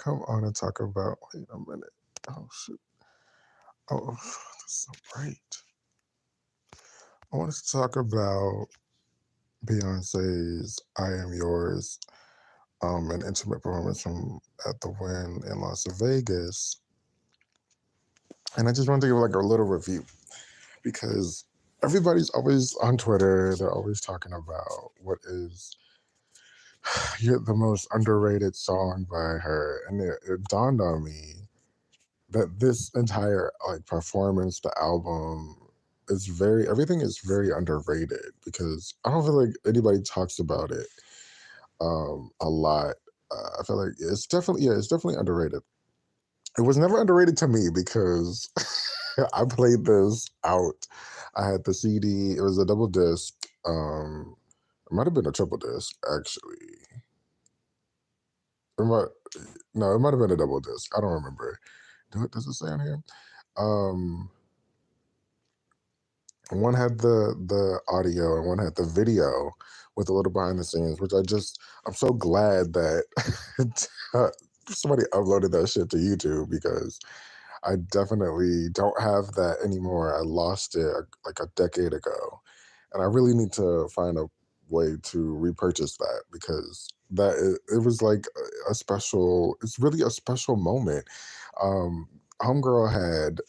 come on and talk about. Wait a minute. Oh shoot. Oh, that's so bright. I wanted to talk about Beyonce's "I Am Yours," an intimate performance from at the Win in Las Vegas, and I just wanted to give like a little review because everybody's always on Twitter. They're always talking about what is the most underrated song by her, and it dawned on me that this entire like performance, the album is very everything is very underrated because I don't feel like anybody talks about it a lot. I feel like it's definitely underrated. It was never underrated to me because I played this out. I had the CD. It was a double disc. It might have been a triple disc actually. It might, no, it might have been a double disc. I don't remember. Does it say on here? Um, One had the audio and one had the video with a little behind the scenes, which I'm so glad that somebody uploaded that shit to YouTube because I definitely don't have that anymore. I lost it like a decade ago, and I really need to find a way to repurchase that because it was like a special. It's really a special moment. Um, Homegirl had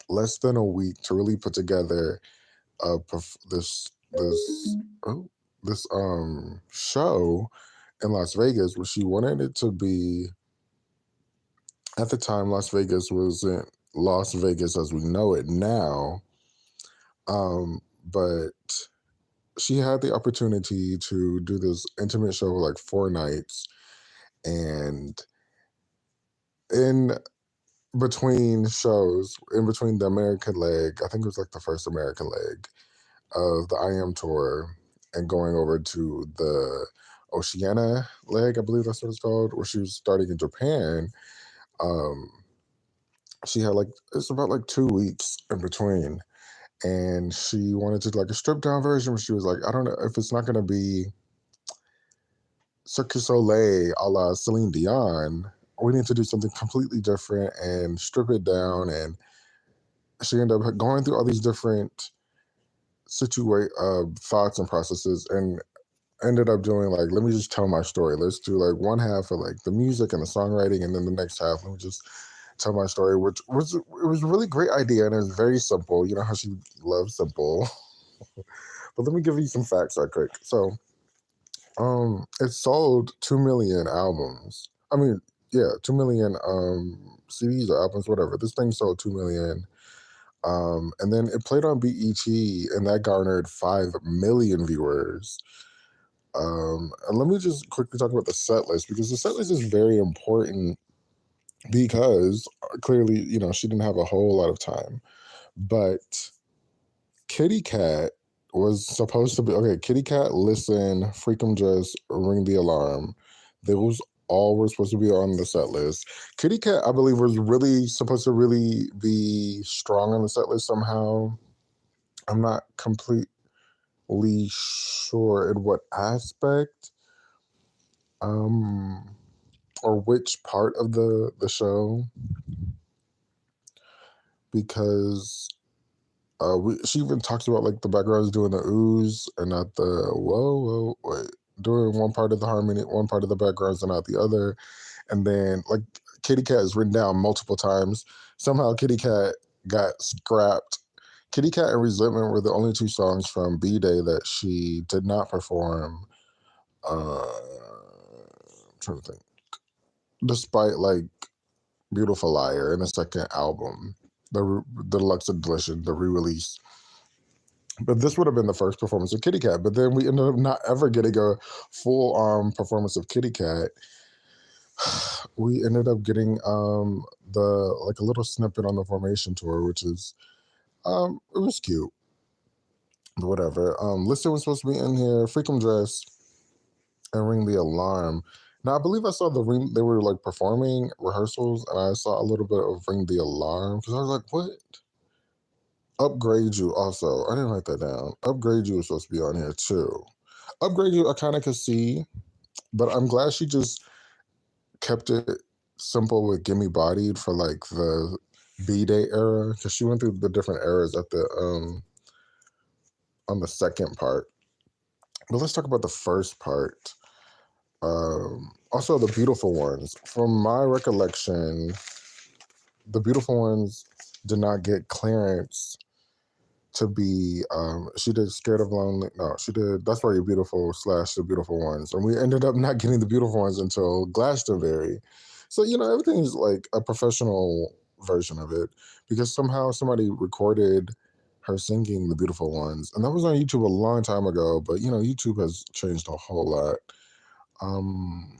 less than a week to really put together this oh, this show in Las Vegas, where she wanted it to be. At the time, Las Vegas wasn't Las Vegas as we know it now, but she had the opportunity to do this intimate show like 4 nights, and in between shows, in between the American leg, I think it was like the first American leg of the I Am tour, and going over to the Oceania leg, I believe that's what it's called, where she was starting in Japan. Um, she had like it's about like 2 weeks in between, and she wanted to do like a stripped down version where she was like, I don't know if it's not going to be Cirque du Soleil a la Celine Dion. We need to do something completely different and strip it down. And she ended up going through all these different thoughts and processes, and ended up doing like, let me just tell my story. Let's do like one half of like the music and the songwriting, and then the next half, let me just tell my story, which was it was a really great idea, and it was very simple. You know how she loves simple. But let me give you some facts right quick. So, it sold 2 million albums. I mean, yeah, 2 million CDs or albums, whatever. This thing sold 2 million. And then it played on BET, and that garnered 5 million viewers. And let me just quickly talk about the set list because the set list is very important because clearly, she didn't have a whole lot of time. But Kitty Cat was supposed to be okay. Kitty Cat, Listen, Freakum Dress, Ring the Alarm. Those all were supposed to be on the set list. Kitty Cat, I believe, was really supposed to really be strong on the set list somehow. I'm not completely sure in what aspect, um, or which part of the show, because she even talks about like the backgrounds doing the ooze and not the whoa wait, doing one part of the harmony, one part of the backgrounds and not the other. And then like Kitty Cat is written down multiple times. Somehow Kitty Cat got scrapped. Kitty Cat and Resentment were the only two songs from B-Day that she did not perform. I'm trying to think. Despite like Beautiful Liar and a second album, the deluxe edition, the re-release. But this would have been the first performance of Kitty Cat. But then we ended up not ever getting a full performance of Kitty Cat. We ended up getting the like a little snippet on the Formation tour, which is it was cute. But whatever. Listen was supposed to be in here. Freakum Dress and Ring the Alarm. Now I believe I saw the ring. They were like performing rehearsals, and I saw a little bit of Ring the Alarm because I was like, "What?" Upgrade You also. I didn't write that down. Upgrade You was supposed to be on here too. Upgrade You I kind of could see, but I'm glad she just kept it simple with Gimme Bodied for like the B-Day era, because she went through the different eras at the on the second part. But let's talk about the first part. Also, the beautiful ones. From my recollection, the beautiful ones did not get clearance to be. She did Scared of Lonely. No, she did That's Why You're Beautiful / The Beautiful Ones, and we ended up not getting the beautiful ones until Glastonbury. So everything is like a professional version of it, because somehow somebody recorded her singing the beautiful ones, and that was on YouTube a long time ago. But YouTube has changed a whole lot. Um,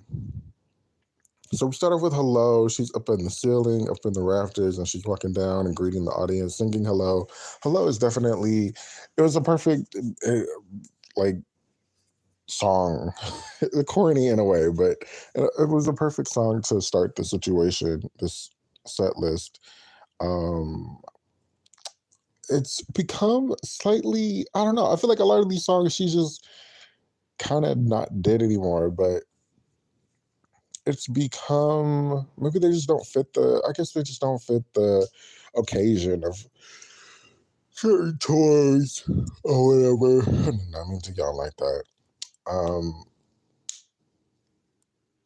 so we start off with Hello. She's up in the ceiling, up in the rafters, and she's walking down and greeting the audience, singing Hello. Hello is definitely, it was a perfect, like, song. Corny in a way, but it was a perfect song to start the situation, this set list. Um, it's become slightly, I don't know, I feel like a lot of these songs she just kind of not did anymore, but it's become, maybe they just don't fit I guess they just don't fit the occasion of certain toys or whatever. I did not mean to y'all like that. Um,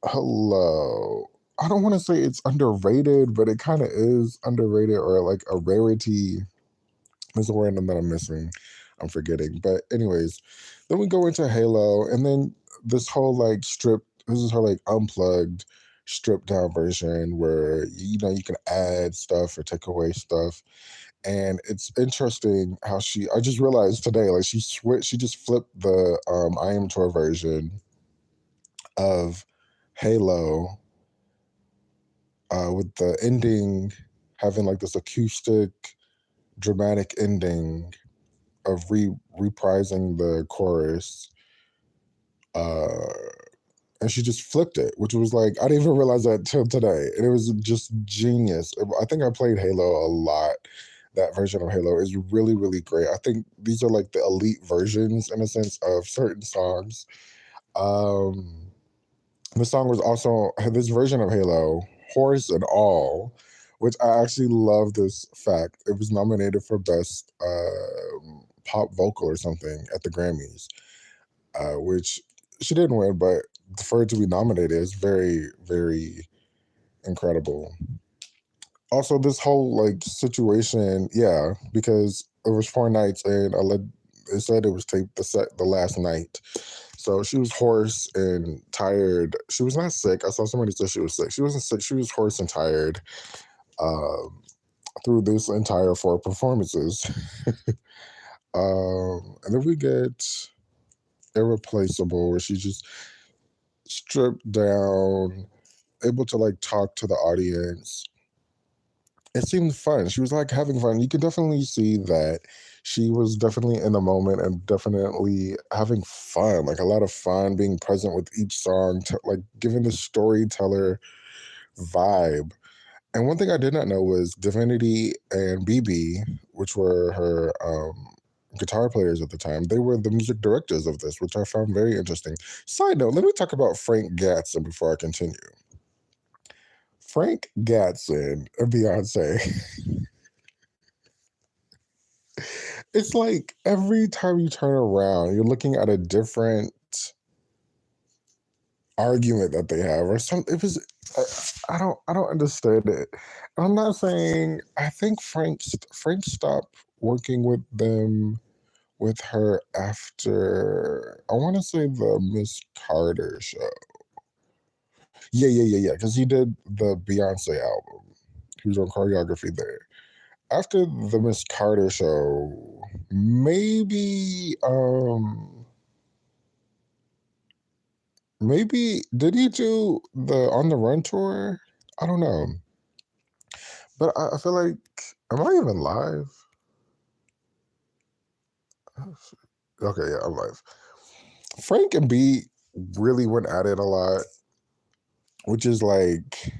Hello. I don't want to say it's underrated, but it kind of is underrated, or like a rarity. There's a word that I'm missing. I'm forgetting. But anyways, then we go into Halo, and then this whole like this is her like unplugged, stripped down version where you can add stuff or take away stuff. And it's interesting how I just realized today, like she just flipped the I Am Tour version of Halo, with the ending having like this acoustic dramatic ending of reprising the chorus, uh and she just flipped it, which was like, I didn't even realize that till today, and it was just genius. I think I played Halo a lot. That version of Halo is really, really great. I think these are like the elite versions in a sense of certain songs. um the song was also, this version of Halo, Horse and All, which I actually love this fact. It was nominated for Best Pop Vocal or something at the Grammys, which she didn't win, but for it to be nominated is very, very incredible. Also, this whole like situation, yeah, because it was 4 nights, and it said it was taped the last night. So she was hoarse and tired. She was not sick. I saw somebody say she was sick. She wasn't sick. She was hoarse and tired, um, through this entire 4 performances. And then we get Irreplaceable, where she's just stripped down, able to like talk to the audience. It seemed fun. She was like having fun. You could definitely see that she was definitely in the moment and definitely having fun, like a lot of fun being present with each song, like giving the storyteller vibe. And one thing I did not know was Divinity and BB, which were her guitar players at the time, they were the music directors of this, which I found very interesting. Side note, let me talk about Frank Gatson before I continue. Frank Gatson and Beyonce. It's like every time you turn around, you're looking at a different argument that they have, or something. It was, I don't understand it. I'm not saying, I think Frank stopped working with them, with her, after, I want to say, the Miss Carter show. Yeah, because he did the Beyonce album. He was on choreography there. After the Miss Carter show, maybe did he do the On the Run tour? I don't know, but I feel like, am I even live? Oh, shit. Okay, yeah, I'm live. Frank and B really went at it a lot, which is like,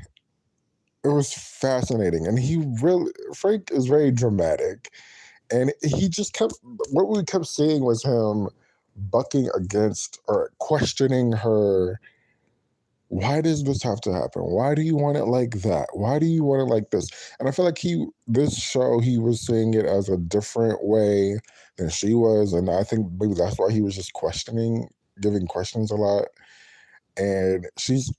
it was fascinating, and Frank is very dramatic, and he just kept, what we kept seeing was him bucking against or questioning her why does this have to happen? Why do you want it like that? Why do you want it like this? And I feel like this show, he was seeing it as a different way than she was. And I think maybe that's why he was just questioning, giving questions a lot. And she's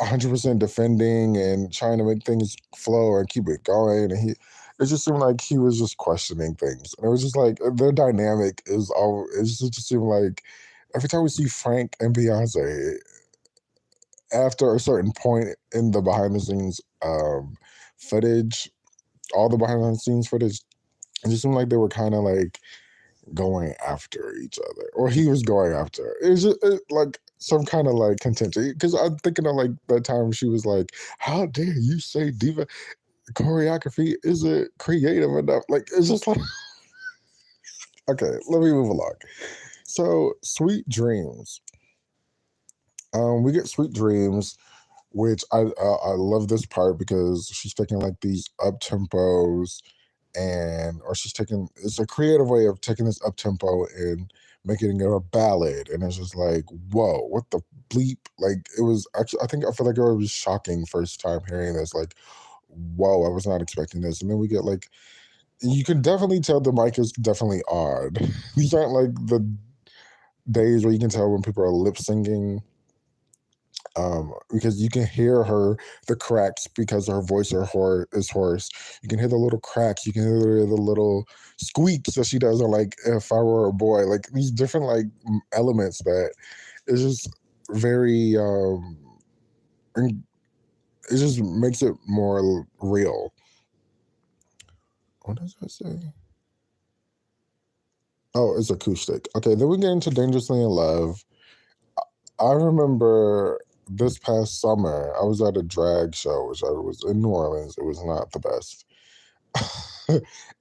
100% defending and trying to make things flow and keep it going. And it just seemed like he was just questioning things. And it was just like their dynamic it just seemed like every time we see Frank and Beyonce, after a certain point in the behind the scenes footage, all the behind the scenes footage, it just seemed like they were kind of like going after each other, or he was going after her. It was just like some kind of like contention. Because I'm thinking of like that time she was like, "How dare you say diva choreography isn't creative enough?" Like it's just like, okay, let me move along. So, Sweet Dreams. We get Sweet Dreams, which I love this part because she's taking like these up tempos, and or she's taking, it's a creative way of taking this up tempo and making it a ballad, and it's just like, whoa, what the bleep? Like it was actually, I feel like it was shocking first time hearing this, like, whoa, I was not expecting this. And then we get like, you can definitely tell the mic is definitely odd. These aren't like the days where you can tell when people are lip syncing, because you can hear the cracks because her voice is hoarse. You can hear the little cracks. You can hear the little squeaks that she does on like If I Were a Boy. Like these different like elements that is just very. And it just makes it more real. What does that say? Oh, it's acoustic. Okay, then we get into Dangerously in Love. I remember this past summer, I was at a drag show, which I was in New Orleans. It was not the best.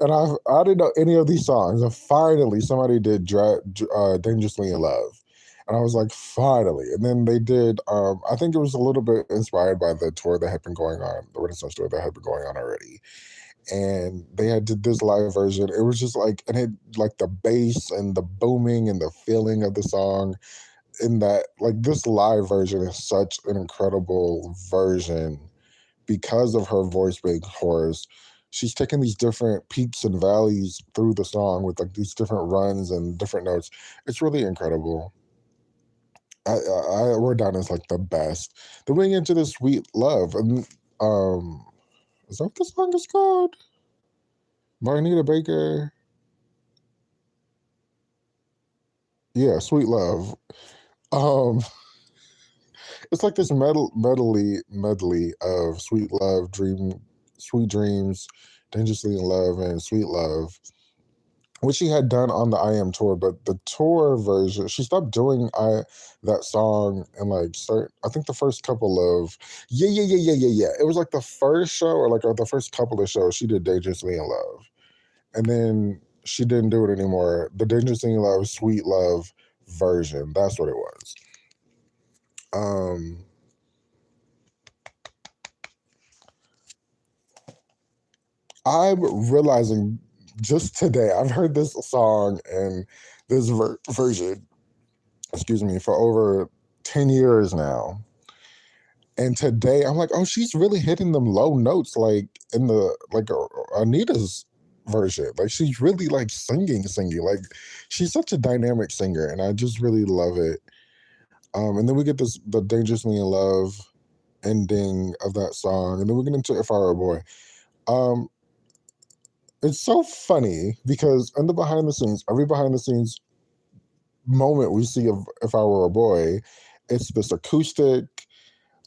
And I didn't know any of these songs. And finally, somebody did Dangerously in Love. And I was like, finally. And then they did, I think it was a little bit inspired by the tour that had been going on, the Renaissance tour that had been going on already. And they had did this live version. It was just like, and it like the bass and the booming and the feeling of the song in that, like this live version is such an incredible version because of her voice being hoarse. She's taking these different peaks and valleys through the song with like these different runs and different notes. It's really incredible. I wrote down as like the best. Then we get into the Sweet Love, and is that what the song is called? Marnita Baker. Yeah, Sweet Love. Um, it's like this medley of Sweet Love, Sweet Dreams, Dangerously in Love, and Sweet Love, which she had done on the I Am tour. But the tour version, she stopped doing that song and like start. I think the first couple of yeah. It was like the first show or like the first couple of shows she did Dangerously in Love, and then she didn't do it anymore. The Dangerously in Love, Sweet Love version. That's what it was. Um, I'm realizing just today, I've heard this song and this version, excuse me, for over 10 years now. And today I'm like, oh, she's really hitting them low notes like in the, like Anita's version. Like she's really like singing. Like she's such a dynamic singer and I just really love it. And then we get the Dangerously in Love ending of that song. And then we get into If I Were a Boy. Um, it's so funny because in the behind the scenes, every behind the scenes moment we see of If I Were a Boy, it's this acoustic,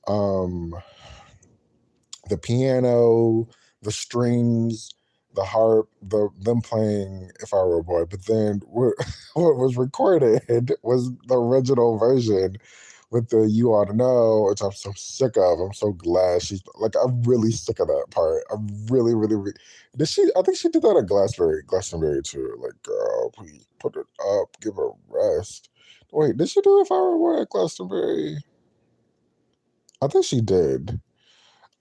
um, the piano, the strings, the harp, them playing If I Were a Boy. But then what was recorded was the original version with the You Ought to Know, which I'm so sick of. I'm so glad she's like, I'm really sick of that part. I'm really did she, I think she did that at Glastonbury too. Like, girl, please put it up, give her a rest. Wait, did she do If I Were a Boy at Glastonbury? I think she did.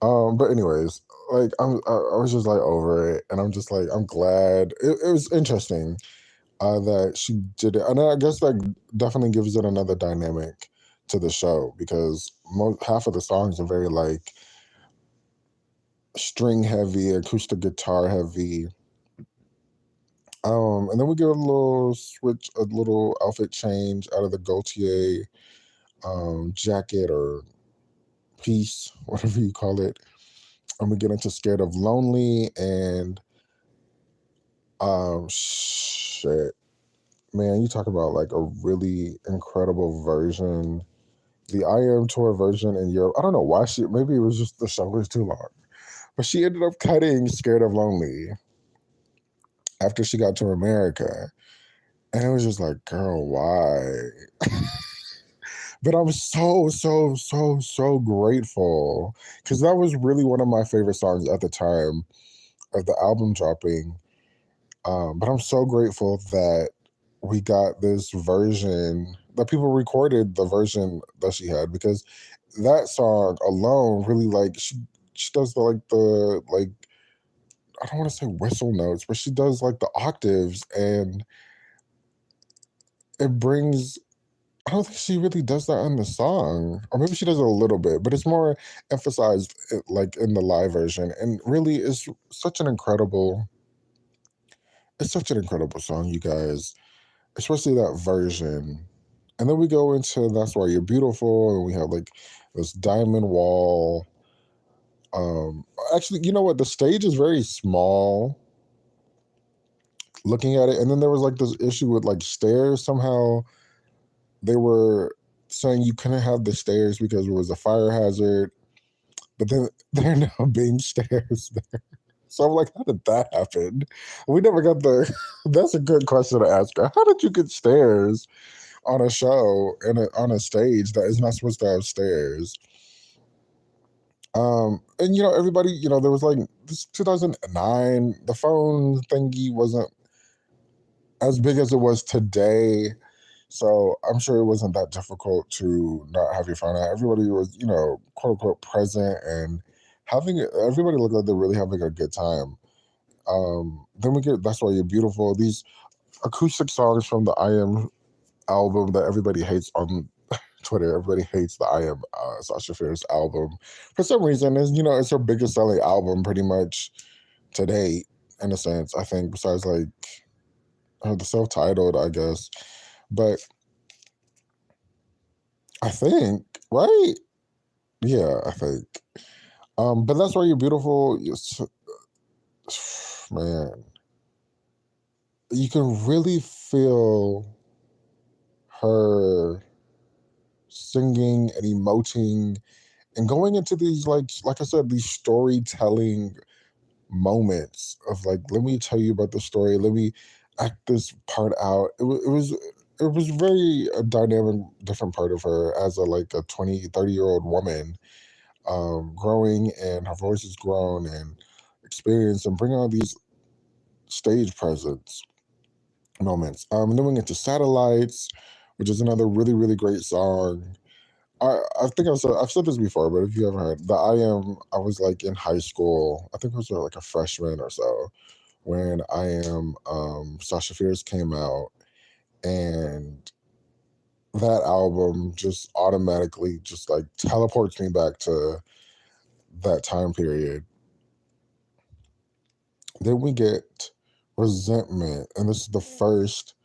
But anyways, like I was just like over it, and I'm just like I'm glad. It was interesting that she did it, and I guess that definitely gives it another dynamic to the show because half of the songs are very like string heavy, acoustic guitar heavy. And then we get a little switch, a little outfit change out of the Gaultier jacket or piece, whatever you call it. And we get into Scared of Lonely and shit. Man, you talk about like a really incredible version. The I Am tour version in Europe. I don't know why maybe it was just the show was too long. But she ended up cutting Scared of Lonely after she got to America. And it was just like, girl, why? But I was so grateful because that was really one of my favorite songs at the time of the album dropping. But I'm so grateful that we got this version that people recorded the version that she had because that song alone really like she does the I don't want to say whistle notes, but she does like the octaves and it brings I don't think she really does that in the song. Or maybe she does it a little bit, but it's more emphasized like in the live version. And really it's such an incredible song, you guys, especially that version. And then we go into That's Why You're Beautiful, and we have like this diamond wall. Actually, you know what? The stage is very small looking at it. And then there was like this issue with like stairs. Somehow they were saying you couldn't have the stairs because it was a fire hazard. But then there are now being stairs there. So I'm like, how did that happen? We never got the. That's a good question to ask her. How did you get stairs on a show and on a stage that is not supposed to have stairs? And everybody, there was like this 2009. The phone thingy wasn't as big as it was today. So I'm sure it wasn't that difficult to not have your phone out. Everybody was, quote unquote present and everybody looked like they're really having a good time. Then we get That's Why You're Beautiful. These acoustic songs from the I Am album that everybody hates on Twitter. Everybody hates the I Am Sasha Fierce album. For some reason, it's her biggest selling album pretty much to date, in a sense, I think, besides like the self-titled, I guess. But I think, right? Yeah, I think. But That's Why You're Beautiful. Man, you can really feel her singing and emoting and going into these like I said, these storytelling moments of like, let me tell you about the story, let me act this part out. It was very a dynamic different part of her as a 20-30 year old woman, growing, and her voice has grown and experience and bringing all these stage presence moments. And then we get to Satellites, which is another really, really great song. I think I've said this before, but if you haven't heard, I was like in high school. I think I was like a freshman or so when I Am Sasha Fierce came out, and that album just automatically just like teleports me back to that time period. Then we get Resentment, and this is the first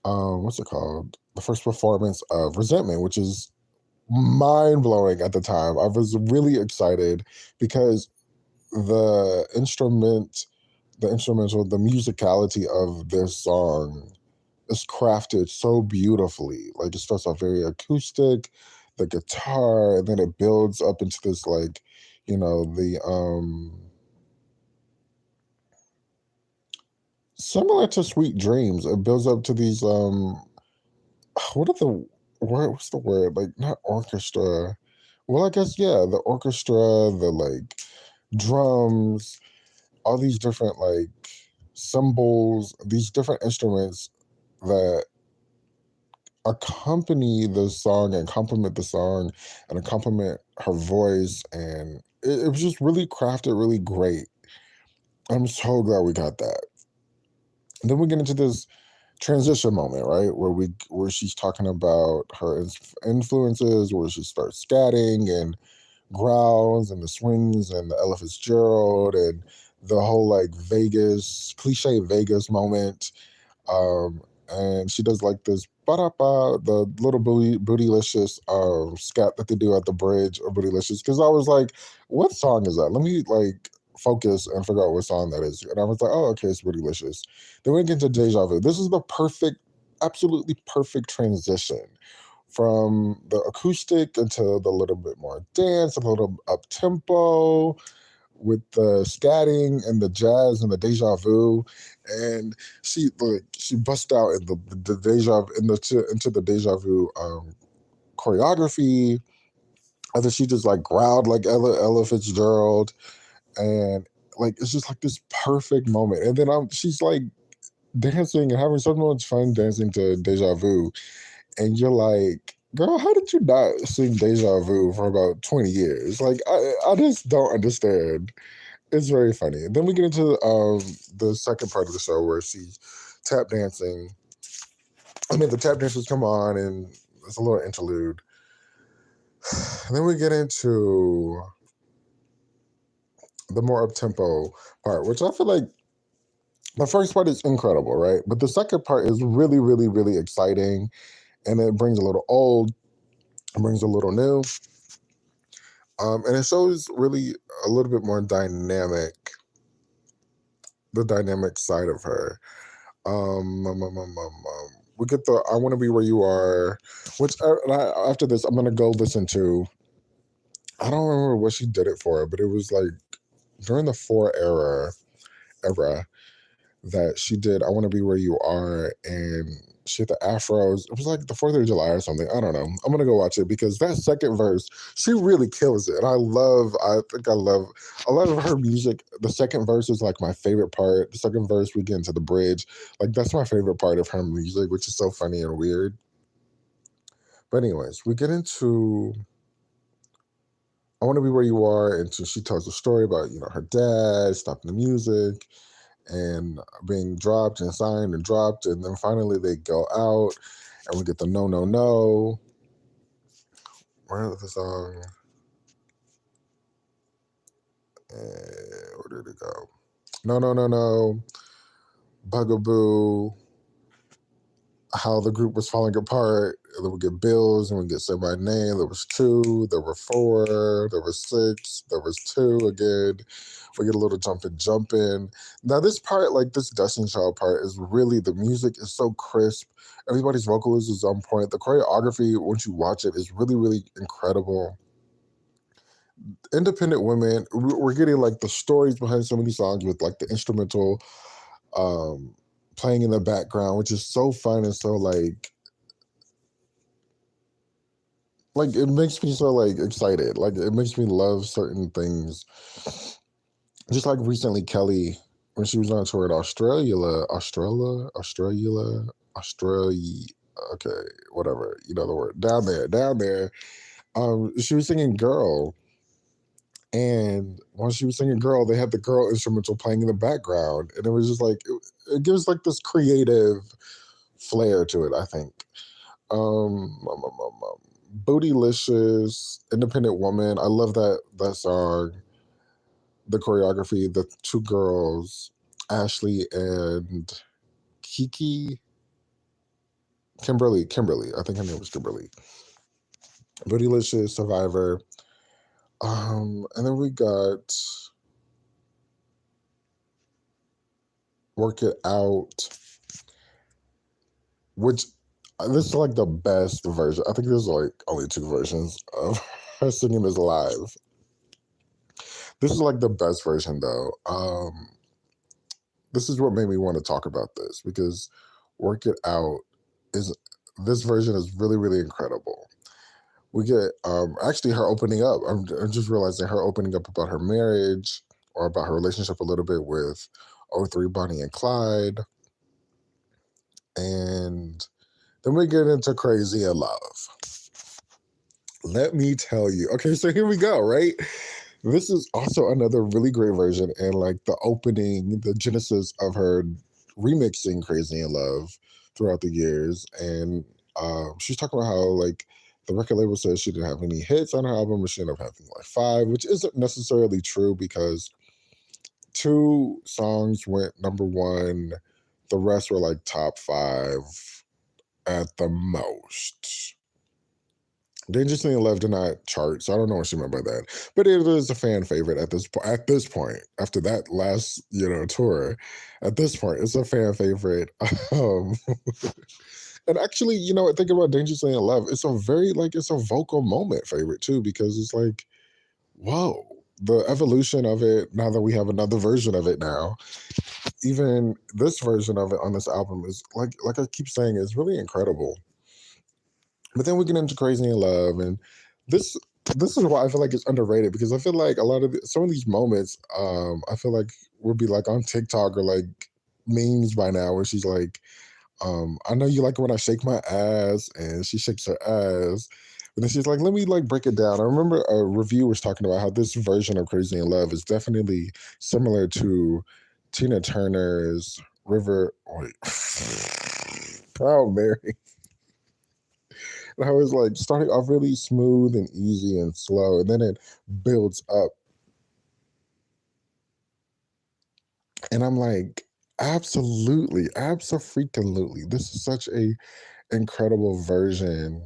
what's it called? The first performance of Resentment, which is mind blowing at the time. I was really excited because the instrumental, the musicality of this song is crafted so beautifully. Like it starts off very acoustic, the guitar, and then it builds up into this the similar to Sweet Dreams. It builds up to these what are the what's the word? Like not orchestra. Well, I guess yeah, the orchestra, the like drums, all these different like cymbals, these different instruments that accompany the song and complement the song and complement her voice, and it was just really crafted, really great. I'm so glad we got that. And then we get into this transition moment, right? Where she's talking about her influences, where she starts scatting and growls and the swings and the Ella Fitzgerald and the whole like Vegas cliche Vegas moment. And she does like this ba-da-ba, the little bootylicious scat that they do at the bridge of bootylicious. Because I was like, what song is that? Let me like focus and figure out what song that is. And I was like, oh, okay, it's bootylicious. Then we get into Deja Vu. This is the perfect, absolutely perfect transition from the acoustic into the little bit more dance, a little up tempo with the scatting and the jazz and the deja vu, and she bust out in the deja into the deja vu choreography. I think she just like growled like Ella Fitzgerald, and like it's just like this perfect moment. And then she's like dancing and having so much fun dancing to deja vu, and you're like, girl, how did you not sing deja vu for about 20 years? Like, I just don't understand. It's very funny. Then we get into the second part of the show where she's tap dancing. I mean, the tap dancers come on and it's a little interlude. And then we get into the more up tempo part, which I feel like the first part is incredible, right? But the second part is really, really, really exciting. And it brings a little old, it brings a little new. And it shows really a little bit more dynamic, the dynamic side of her. We get the "I Want to Be Where You Are," which after this I'm gonna go listen to. I don't remember what she did it for, but it was like during the era that she did "I Want to Be Where You Are," and she had the afros. It was like the 4th of July or something. I don't know. I'm gonna go watch it because that second verse, she really kills it. And I think I love a lot of her music. The second verse is like my favorite part. The second verse, we get into the bridge. Like that's my favorite part of her music, which is so funny and weird. But anyways, we get into "I Want to Be Where You Are," and so she tells a story about, her dad stopping the music and being dropped and signed and dropped, and then finally they go out and we get the "No No No." Where is the song? Where did it go? "No No No No," "Bugaboo," how the group was falling apart. And then we get "Bills" and we get "Say My Name." There was 2, there were 4, there was 6, there was 2 again. We get a little jumping. Now this part, like this Destiny Child part, is really, the music is so crisp. Everybody's vocals is on point. The choreography, once you watch it, is really, really incredible. Independent women, we're getting like the stories behind so many songs with like the instrumental um playing in the background, which is so fun and so like it makes me so like excited. Like it makes me love certain things. Just like recently, Kelly, when she was on tour at Australia. Okay, whatever, you know the word. Down there. She was singing "Girl," and when she was singing "Girl," they had the girl instrumental playing in the background, and it was just like it gives like this creative flair to it, I think. Bootylicious, "Independent Woman." I love that song. The choreography, the 2 girls, Ashley and Kiki, Kimberly. I think her name was Kimberly. Bootylicious, Survivor. And then we got "Work It Out," which this is like the best version. I think there's like only 2 versions of her singing this live. This is like the best version though. This is what made me want to talk about this because "Work It Out" is this version is really, really incredible. We get actually her opening up. I'm just realizing her opening up about her marriage or about her relationship a little bit with '03 Bonnie and Clyde. And then we get into "Crazy in Love." Let me tell you. Okay, so here we go, right? This is also another really great version, and like the opening, the genesis of her remixing "Crazy in Love." throughout the years, and she's talking about how like the record label says she didn't have any hits on her album, but she ended up having like five, which isn't necessarily true because two songs went number one, the rest were like top five at the most. Dangerously in Love did not chart, so I don't know what she meant by that. But it is a fan favorite at this point. At this point, after that last tour, at this point, it's a fan favorite. Um, and actually, thinking about Dangerously in Love, it's a very like it's a vocal moment favorite too because it's like, whoa, the evolution of it. Now that we have another version of it now, even this version of it on this album is like I keep saying, is really incredible. But then we get into Crazy in Love, and this this is why I feel like it's underrated because I feel like a lot of some of these moments, I feel like would be like on TikTok or like memes by now, where she's like, I know you like it when I shake my ass, and she shakes her ass. But then she's like, let me like break it down. I remember a review was talking about how this version of Crazy in Love is definitely similar to Tina Turner's River. Wait. Oh, Mary. And I was like starting off really smooth and easy and slow, and then it builds up. And I'm like, absolutely, absolutely. This is such a incredible version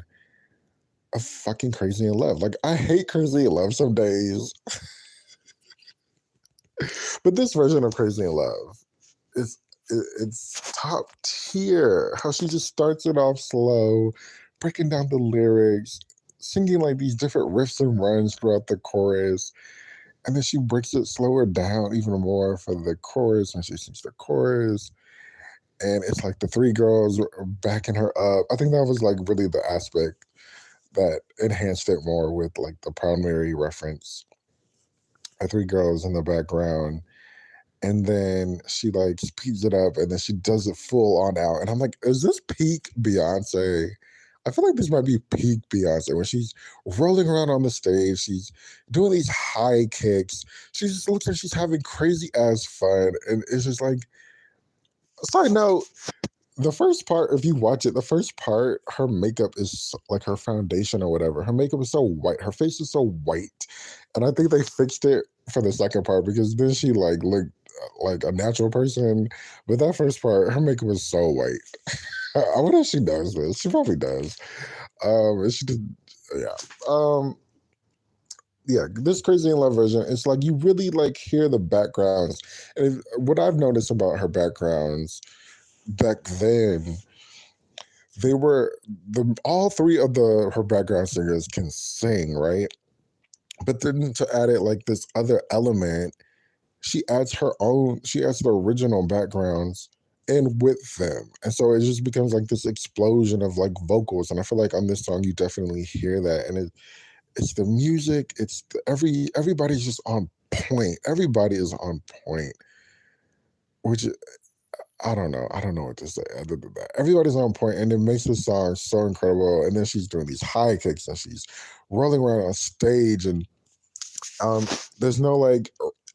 of fucking Crazy in Love. Like I hate Crazy in Love some days, but this version of Crazy in Love is it's top tier. How she just starts it off slow, breaking down the lyrics, singing like these different riffs and runs throughout the chorus, and then she breaks it slower down even more for the chorus, and she sings the chorus, and it's like the three girls are backing her up. I think that was like really the aspect that enhanced it more with like the Proud Mary reference. The three girls in the background, and then she like speeds it up, and then she does it full on out, and I'm like, is this peak Beyonce? I feel like this might be peak Beyonce when she's rolling around on the stage, she's doing these high kicks, she just looks like she's having crazy ass fun, and it's just like, side note, the first part, if you watch it, the first part, her makeup is like her foundation or whatever. Her makeup is so white. Her face is so white. And I think they fixed it for the second part because then she like looked like a natural person. But that first part, her makeup is so white. I wonder if she does this. She probably does. And she did, yeah. Yeah, this Crazy in Love version, it's like you really like hear the backgrounds. And what I've noticed about her backgrounds back then, they were the all three of the her background singers can sing, right? But then to add it like this other element, she adds the original backgrounds in with them. And so it just becomes like this explosion of like vocals. And I feel like on this song you definitely hear that. And it's the music, it's everybody's just on point. Everybody is on point, which I don't know. I don't know what to say other than that. Everybody's on point, and it makes the song so incredible. And then she's doing these high kicks, and she's rolling around on stage, and um, there's no like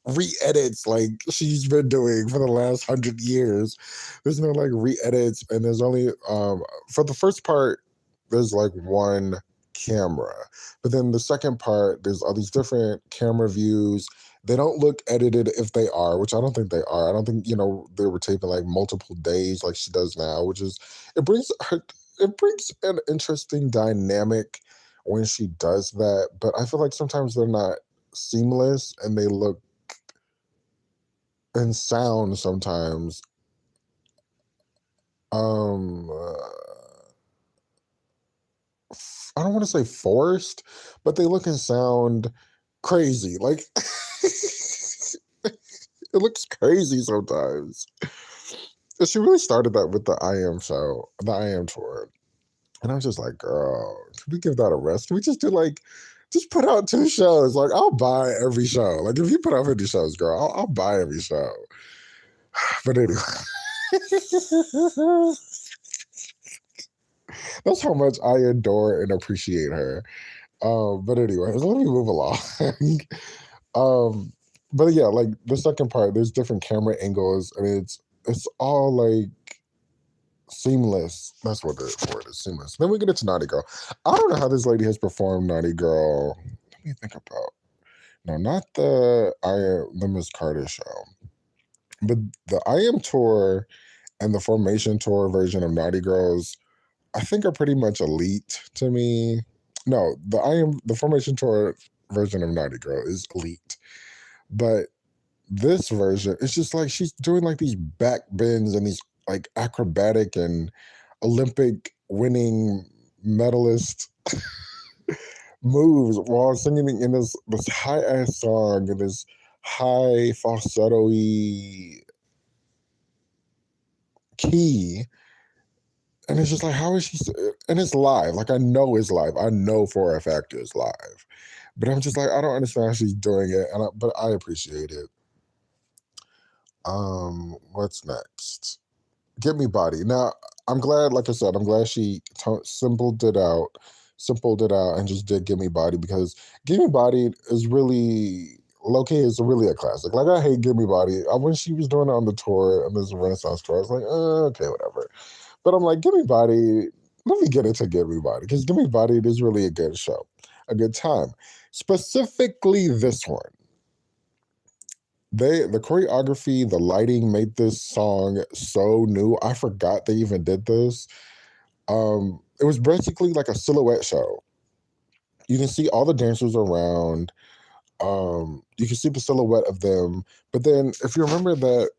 re-edits like she's been doing for the last 100 years. There's no like re-edits, and there's only for the first part, there's like one camera, but then the second part, there's all these different camera views. They don't look edited if they are, which I don't think they are. I don't think they were taping like multiple days like she does now, which is it brings an interesting dynamic when she does that. But I feel like sometimes they're not seamless and they look and sound sometimes um I don't want to say forced, but they look and sound crazy. Like it looks crazy sometimes. And she really started that with the I Am show, the I Am tour. And I was just like, girl, can we give that a rest? Can we just do like, just put out 2 shows? Like, I'll buy every show. Like, if you put out 50 shows, girl, I'll buy every show. But anyway, that's how much I adore and appreciate her. But anyway, let me move along. um, but yeah, like the second part, there's different camera angles, and it's all like seamless. That's what the word is, seamless. Then we get into Naughty Girl. I don't know how this lady has performed Naughty Girl. Let me think about. No, not the Miss Carter show, but the I Am tour and the Formation tour version of Naughty Girls, I think are pretty much elite to me. No, the Formation tour version of Naughty Girl is elite, but this version, it's just like she's doing like these back bends and these like acrobatic and Olympic winning medalist moves while singing in this high ass song in this high falsetto-y key. And it's just like, how is she? And it's live. Like, I know it's live. I know for a fact it's live. But I'm just like, I don't understand how she's doing it. But I appreciate it. What's next? Get Me Body. Now, I'm glad, like I said, I'm glad she simpled it out and just did Get Me Body, because Get Me Body is really, low-key, is really a classic. Like, I hate Get Me Body. When she was doing it on the tour, on this Renaissance tour, I was like, okay, whatever. But I'm like, Give Me Body, let me get into Give Me Body, because Give Me Body is really a good show, a good time. Specifically this one. The choreography, the lighting made this song so new. I forgot they even did this. It was basically like a silhouette show. You can see all the dancers around. You can see the silhouette of them. But then if you remember that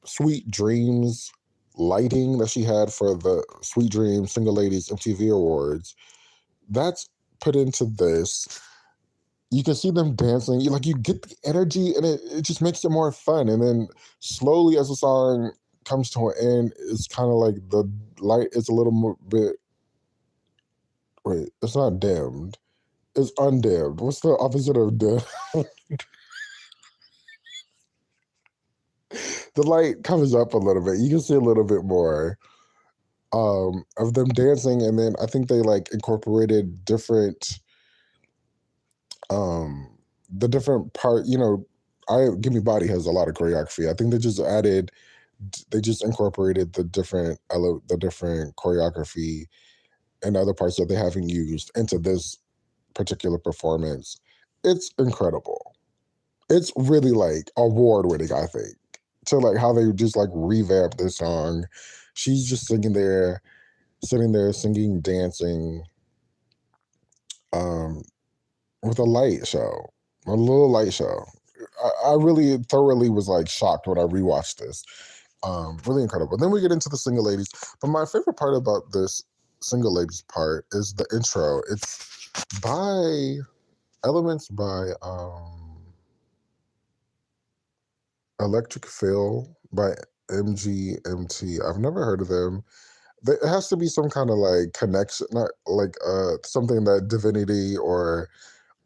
Sweet Dreams lighting that she had for the Sweet Dreams Single Ladies MTV Awards, that's put into this. You can see them dancing. You get the energy, and it just makes it more fun. And then slowly, as the song comes to an end, it's kind of like the light is a little more bit. Wait, it's not dimmed. It's undimmed. What's the opposite of dim? The light comes up a little bit. You can see a little bit more of them dancing, and then I think they like incorporated different the different part. I Give Me Body has a lot of choreography. I think they just incorporated the different choreography and other parts that they haven't used into this particular performance. It's incredible. It's really like award winning, I think, to like how they just like revamped this song. She's just sitting there singing, dancing, um, with a light show, a little light show. I really thoroughly was like shocked when I rewatched this. Really incredible. Then we get into the Single Ladies, but my favorite part about this Single Ladies part is the intro. It's by elements by Electric Feel by MGMT. I've never heard of them. It has to be some kind of like connection, not like something that Divinity or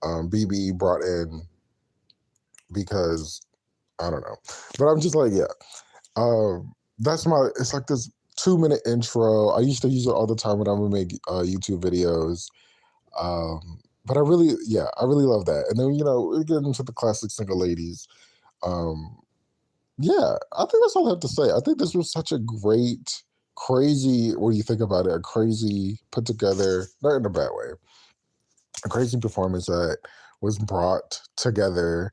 BB brought in, because I don't know. But I'm just like, yeah. It's like this 2-minute intro. I used to use it all the time when I would make YouTube videos. But I really love that. And then, we get into the classic Single Ladies. Yeah, I think that's all I have to say. I think this was such a great, crazy, when you think about it, a crazy put together, not in a bad way, a crazy performance that was brought together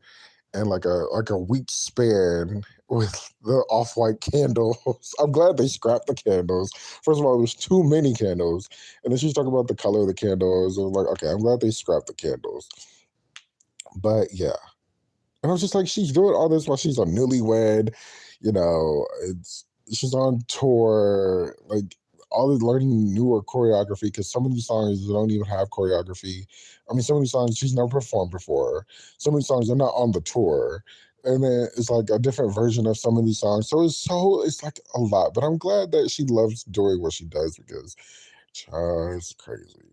in like a week span with the off-white candles. I'm glad they scrapped the candles. First of all, there's too many candles. And then she's talking about the color of the candles. And like, okay, I'm glad they scrapped the candles. But yeah. And I was just like, she's doing all this while she's a newlywed. She's on tour, like all this learning newer choreography, because some of these songs don't even have choreography. I mean, some of these songs she's never performed before. Some of these songs are not on the tour. And then it's like a different version of some of these songs. It's like a lot. But I'm glad that she loves doing what she does, because it's crazy.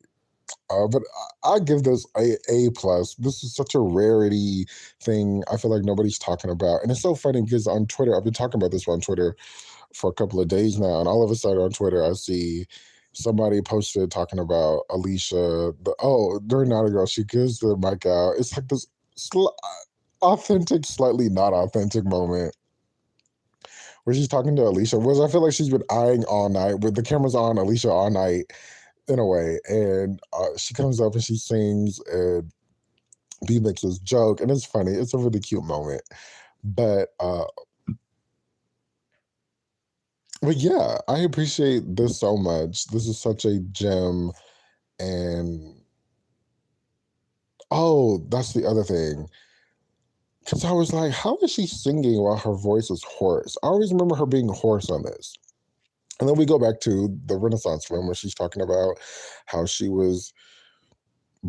But I give this a plus. This is such a rarity thing. I feel like nobody's talking about, and it's so funny because on Twitter, I've been talking about this on Twitter for a couple of days now, and all of a sudden on Twitter, I see somebody posted talking about Alicia. During Naughty Girl, she gives the mic out. It's like this authentic, slightly not authentic moment where she's talking to Alicia, which I feel like she's been eyeing all night with the cameras on Alicia all night in a way. And she comes up and she sings and B makes this joke and it's funny. It's a really cute moment. But but yeah, I appreciate this so much. This is such a gem. And oh, that's the other thing. Because I was like, how is she singing while her voice is hoarse? I always remember her being hoarse on this. And then we go back to the Renaissance film where she's talking about how she was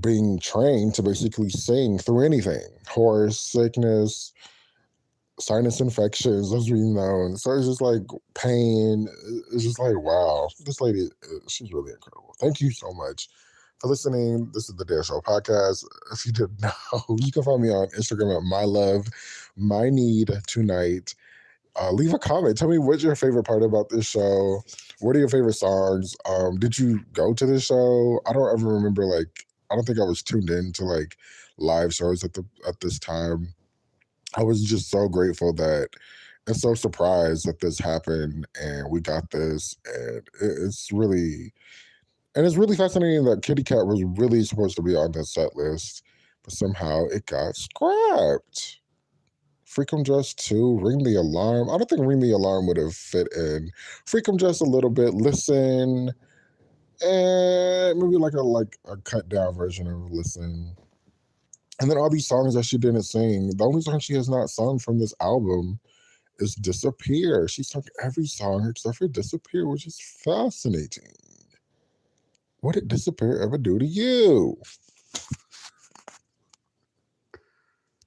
being trained to basically sing through anything, hoarse, sickness, sinus infections, as we know. And so it's just like pain. It's just like, wow, this lady, she's really incredible. Thank you so much for listening. This is the Dare Show podcast. If you didn't know, you can find me on Instagram at Mylovemyneedtonight. Leave a comment. Tell me what's your favorite part about this show. What are your favorite songs? Did you go to this show? I don't ever remember. Like, I don't think I was tuned in to like live shows at this time. I was just so grateful that and so surprised that this happened and we got this. And it's really fascinating that Kitty Cat was really supposed to be on the set list, but somehow it got scrapped. Freakum Dress 2, Ring the Alarm. I don't think Ring the Alarm would have fit in. Freakum Dress a little bit, Listen, and maybe like a cut down version of Listen. And then all these songs that she didn't sing. The only song she has not sung from this album is Disappear. She sung every song except for Disappear, which is fascinating. What did Disappear ever do to you?